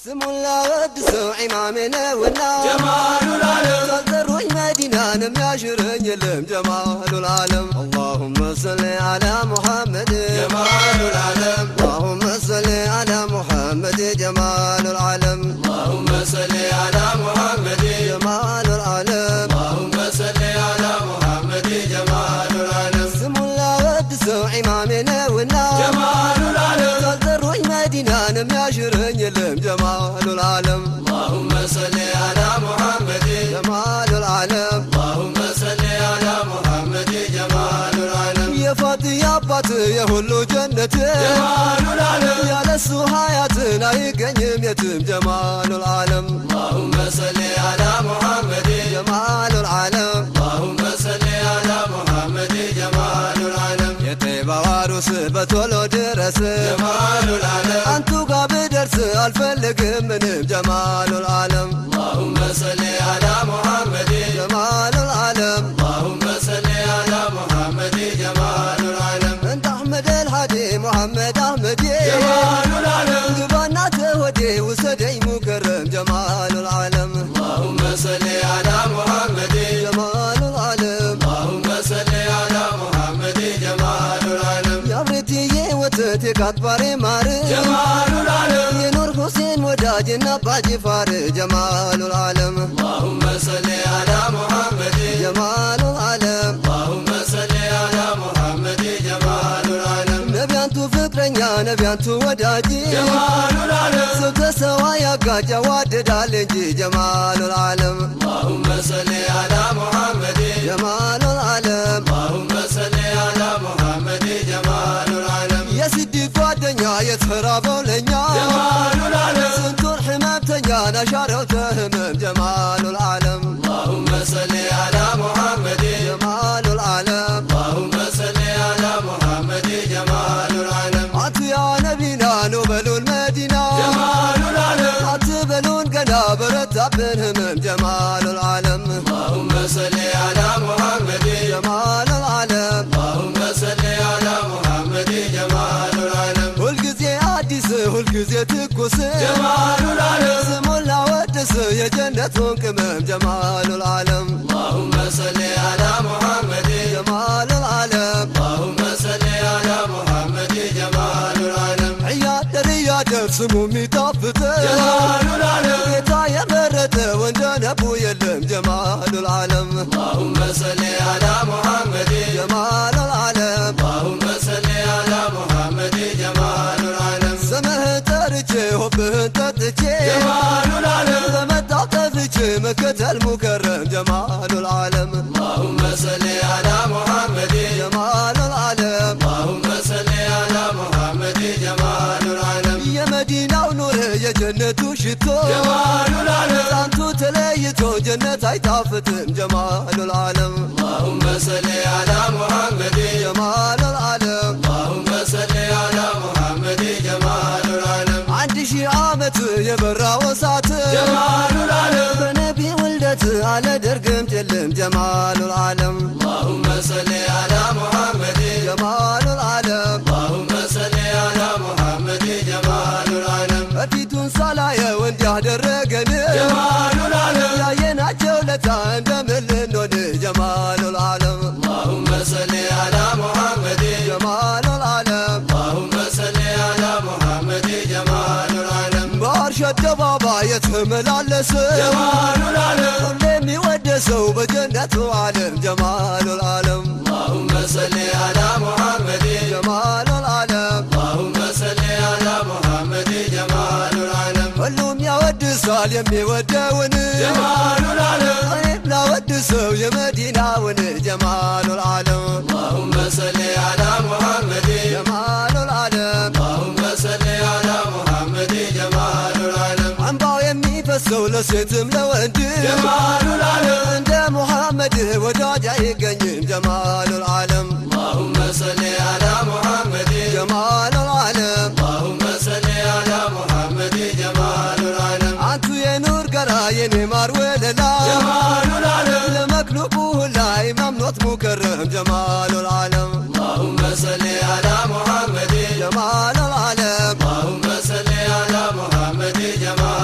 سمولا ودسو عمامنا ونا جمال العالم تروح مدينة نمياشرن يلم جمال العالم اللهم صل على محمد جمال العالم اللهم صل على محمد جمال العالم اللهم صل على محمد جمال العالم اللهم صل على محمد جمال العالم سمولا ودسو عمامنا ونا جمال العالم تروح مدينة نمياشرن يلم جمال العالم اللهم صل على محمد جمال العالم اللهم صل على محمد جمال العالم يا فاطي يا بات يا هلو جنتي جمال العالم يا لسو حياتنا يقنيم يتم جمال العالم اللهم صل على محمد جمال العالم اللهم صل على محمد جمال العالم يا طيبة وارس بتولو درس جمال العالم أنتو قابل درس الفلق من جمال العالم اللهم صل على محمد جمال العالم اللهم صل على محمد جمال العالم انت أحمد الهادي محمد أحمد جمال العالم قبانا تهودي وسدي مكرم جمال العالم اللهم صل على محمد جمال العالم اللهم صل على محمد جمال العالم يا بريتي وتتي كاتباري ماري جمال العالم يا نور حسين وداجنا باجي فار جمال العالم اللهم صل على محمد جمال العالم اللهم صل على محمد جمال العالم نبيانتو فكرنيا نبيانتو وداجي جمال العالم سوت سوايا قاجا واددال انجي جمال العالم اللهم صل على محمد جمال العالم اللهم صل على محمد جمال العالم يا سيدي قادنيا يتخرابو لنيا جمال العالم سنتو الحمامتنيا نشارو تهمم جمال العالم اللهم صل على محمد جمال العالم اللهم صل على محمد جمال العالم عطي يا نبينا نوبلو المدينة جمال العالم عتبلون قنا برتع بنهم جمال العالم اللهم صل على محمد جمال العالم اللهم صل على محمد جمال العالم والقزي عديس والقزي تكوس جمال العالم سمولا ودس يا جنة كمم جمال العالم اللهم صل على محمد جمال العالم اللهم صل على محمد جمال العالم عياد رياد سمو ميطافت جمال العالم بيتا يا مرت وندن ابو يلم جمال العالم اللهم صل على محمد جمال العالم اللهم صل على محمد جمال العالم سمه ترجي حبه تتجي جمال العالم لمتع تفجي مكة المكرم جمال العالم اللهم صل على محمد جمال العالم اللهم صل على محمد جمال العالم يا مدينة ونوره يا جنة وشتو جمال العالم أنتو تليتو جنة عيتافتم جمال العالم اللهم صل على محمد جمال العالم اللهم صل على محمد جمال العالم عندي شي عامة يا برا وسعت جمال العالم بنبي ولدت على درقم تلم جمال العالم اللهم صل على محمد جمال العالم اللهم صل على محمد جمال العالم أفيتون صلايا وندي درقني جمال العالم يا ينا جولتا اندمل النوني جمال العالم اللهم صل على محمد جمال العالم اللهم صل على محمد جمال العالم بارشد بابا يتملالس جمال العالم كلهم يودسوا بجنة عالم جمال العالم اللهم صل على محمد جمال العالم اللهم صل على محمد جمال العالم كلهم يودسوا يمي ودوني جمال العالم طيب لا ودسوا يا مدينة وني جمال العالم اللهم صل على محمد جمال العالم اللهم صل على محمد جمال العالم عنباو يمي فسوا لسيتم لوندي جمال العالم عند محمد وداجع يقنيم جمال العالم اللهم صل على محمد جمال العالم اللهم صل على محمد جمال العالم عطو يا نور قراين مار وللا جمال العالم لمقلوبه لا إمام نوت مكرم جمال العالم اللهم صل على محمد جمال العالم اللهم صل على محمد جمال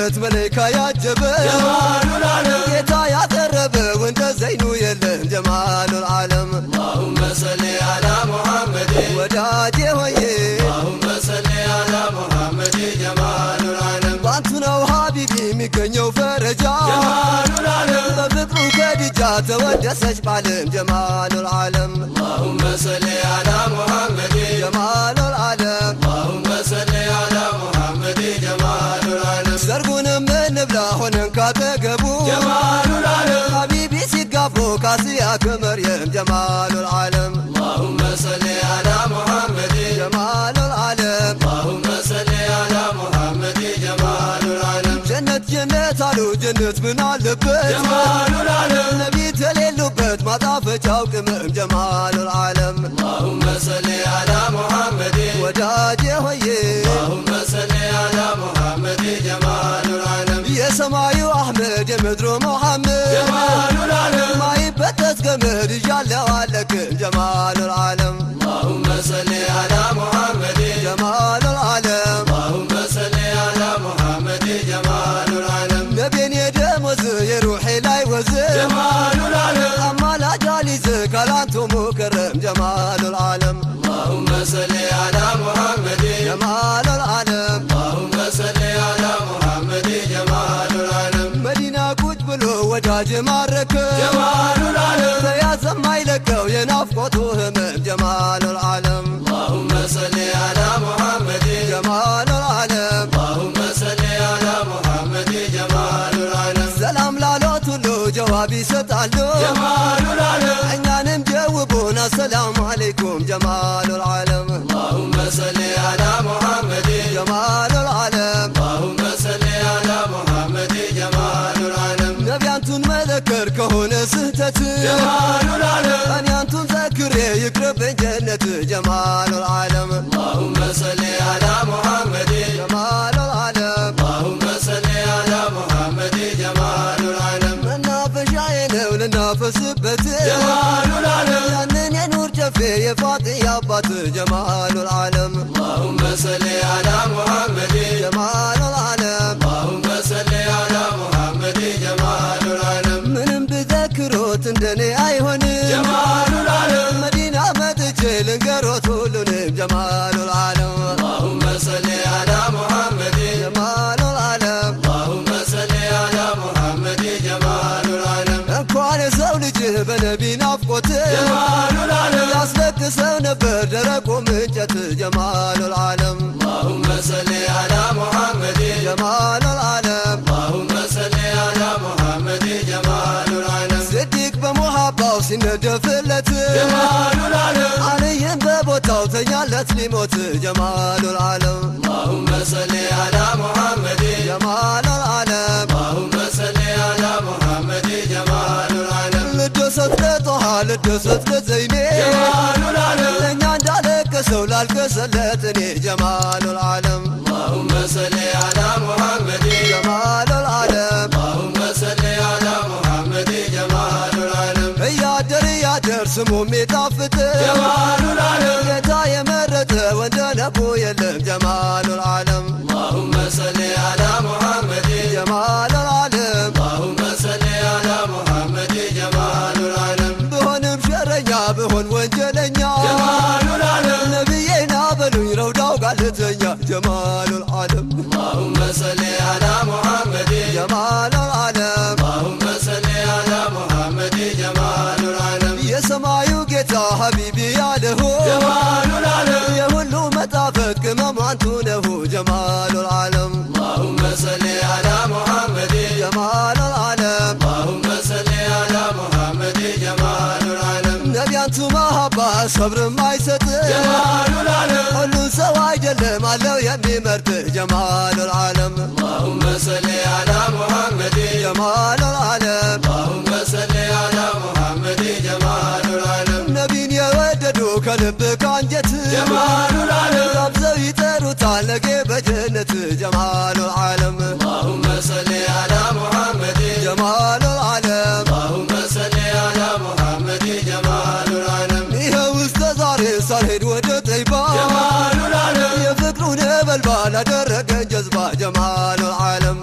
ጀነት መለይካ ያጀበ ጀማሉል ዓለም ጌታ ያቀረበው እንደ ዘይኑ የለም ጀማሉል ዓለም اللهم صل على محمد ወዳጄ ሆዬ اللهم صل على محمد ጀማሉል ዓለም ባንቱ ነው ሀቢቢ የሚገኘው ፈረጃ ጀማሉል ዓለም በፍቅሩ ከድጃ ተወደሰች ባለም ጀማሉል ዓለም اللهم صل على محمد ጀማሉል ዓለም اللهم صل على محمد ጀማሉል ዓለም ሰርጉንም እንብላ ሆነን ካጠገቡ ጀማሉል ዓለም ሀቢቢ ሲጋቡ ካስያ ከመርየም ጀማሉል ዓለም اللهم صل على محمد ጀማሉል ዓለም اللهم صل على محمد ጀማሉል ዓለም ጀነት ጀነት አሉ ጀነት ምን አለበት ጀማሉል ዓለም ነቢ ተሌሉበት ማጣፈጫው ቅመም ጀማሉል ዓለም اللهم صل على محمد ወዳጄ ሆዬ اللهم صل على محمد ጀማሉል ዓለም የሰማዩ አሕመድ የምድሩ ሙሐመድ ጀማሉል ዓለም ማይበጠስ ገመድ እያለው አለክም ጀማሉል ዓለም اللهم صل على محمد ጀማሉል ዓለም اللهم صل على محمد ጀማሉል ዓለም ነቢን የደሞዝ የሩሒ ላይ ወዝ ጀማሉል ዓለም አማላጅ አሊዝ ካላንቱ ሙከረም ጀማሉል ዓለም اللهم صل على محمد ጀማሉል ዓለም اللهم صل على محمد ጀማሉል ዓለም መዲና ቁጭ ብሎ ወዳጅ ማረከ ጀማሉል ዓለም ተያዘም አይለቀው የናፍቆቱ ህመም ጀማሉል ዓለም اللهم صل على محمد ጀማሉል ዓለም اللهم صل على محمد ጀማሉል ዓለም ሰላም ላሎት ሁሉ ጀዋብ ይሰጣሉ ጀማሉል ዓለም እኛንም ጀውቡን አሰላሙ አለይኩም ጀማሉል ዓለም اللهم صل على محمد ጀማሉል ዓለም اللهم صل على محمد ጀማሉል ዓለም ነቢያንቱን መዘከር ከሆነ ስህተት ጀማሉል ዓለም አንያንቱን ዘክሬ ይቅርብኝ ጀነት ጀማሉል ዓለም اللهم صل على محمد ጀማሉል ዓለም اللهم صل على محمد ጀማሉል ዓለም መናፈሻዬ ነው ልናፈስበት ጀማሉል ዓለም ያንን የኑር ጨፌ የፋጥያ አባት ጀማሉል ዓለም اللهم صل على محمد ጀማሉል ዓለም اللهم صل على محمد ጀማሉል ዓለም ምንም ብዘክሮት እንደኔ አይሆንም ጀማሉል ዓለም መዲና መጥቼ ልንገሮት ሁሉንም ጀማሉል ዓለም اللهم صل على محمد ጀማሉል ዓለም اللهم صل على محمد ጀማሉል ዓለም እንኳን የሰው ልጅ በነቢ ናፍቆት ጀማሉል ዓለም ያስለቅሰው ነበር ደረቁ ምንጨት ጀማሉል ዓለም اللهم صل على محمد ጀማሉል ዓለም اللهم صل على محمد ጀማሉል ዓለም ስዲቅ በሙሃባው ሲነደፍለት ጀማሉል ዓለም አልይም በቦታው ተኛለት ሊሞት ጀማሉል ዓለም اللهم صل على محمد ጀማሉል ዓለም اللهم صل على محمد ጀማሉል ዓለም ልደሰት ለጦሃ ልደሰት ለዘይኔ ጀማሉል ዓለም ለእኛ እንዳለቀሰው ላልቀሰለት እኔ ጀማሉል ዓለም اللهم صل على محمد ጀማሉል ዓለም اللهم صل على محمد ጀማሉል ዓለም እያደር እያደር ስሙም የጣፍጥ ጀማሉል ዓለም ጌታ የመረጠ ወንደ ነቡ የለም ጀማሉል ዓለም اللهم صل على محمد ጀማሉል ዓለም اللهم صل على محمد ጀማሉል ዓለም ብሆንም ሸረኛ ብሆን ወንጀለኛ ጀማሉል ዓለም ነቢዬና በሉኝ ረውዳው ጋልተኛ ጀማሉል ዓለም اللهم صل على محمد ጀማሉል ዓለም اللهم صل على محمد ጀማሉል ዓለም የሰማዩ ጌታ ሀቢቢ ያለሁ ጀማሉል ዓለም የሁሉ መጣፈጥ ቅመም አንቱ ነሁ ጀማሉል ዓለም اللهم صل على محمد ጀማሉል ዓለም اللهم صل على محمد ጀማሉል ዓለም ነቢያንቱ መሃባ ሰብርም አይሰጥ ጀማሉል ዓለም ሁሉን ሰው አይደለም አለው የሚመርጥ ጀማሉል ዓለም اللهم صل على محمد ጀማሉል ዓለም اللهم صل على محمد ጀማሉል ዓለም ነቢን የወደዱ ከልብ ካንጀት ጀማሉል ዓለም ጋብዘው ይጠሩታል ነገ በጀነት ጀማሉል ዓለም اللهم صل على محمد ጀማሉል ዓለም اللهم صل على محمد ጀማሉል ዓለም ይኸው እስከ ዛሬ ሳልሄድ ወደ ጠይባ ጀማሉል ዓለም የፍቅሩን ነበልባል አደረገን ጀዝባ ጀማሉል ዓለም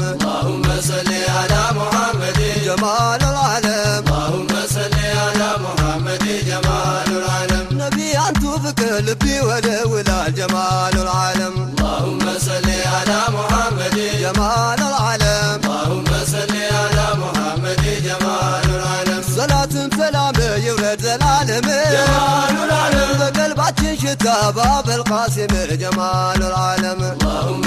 جمال العالم اللهم صل على محمد جمال العالم نبي أنتو بقلبي ولا جمال العالم اللهم صل على محمد جمال العالم اللهم صل على محمد جمال العالم صلاة سلام يورد العالم جمال العالم بقلباتين شتا باب القاسم جمال العالم اللهم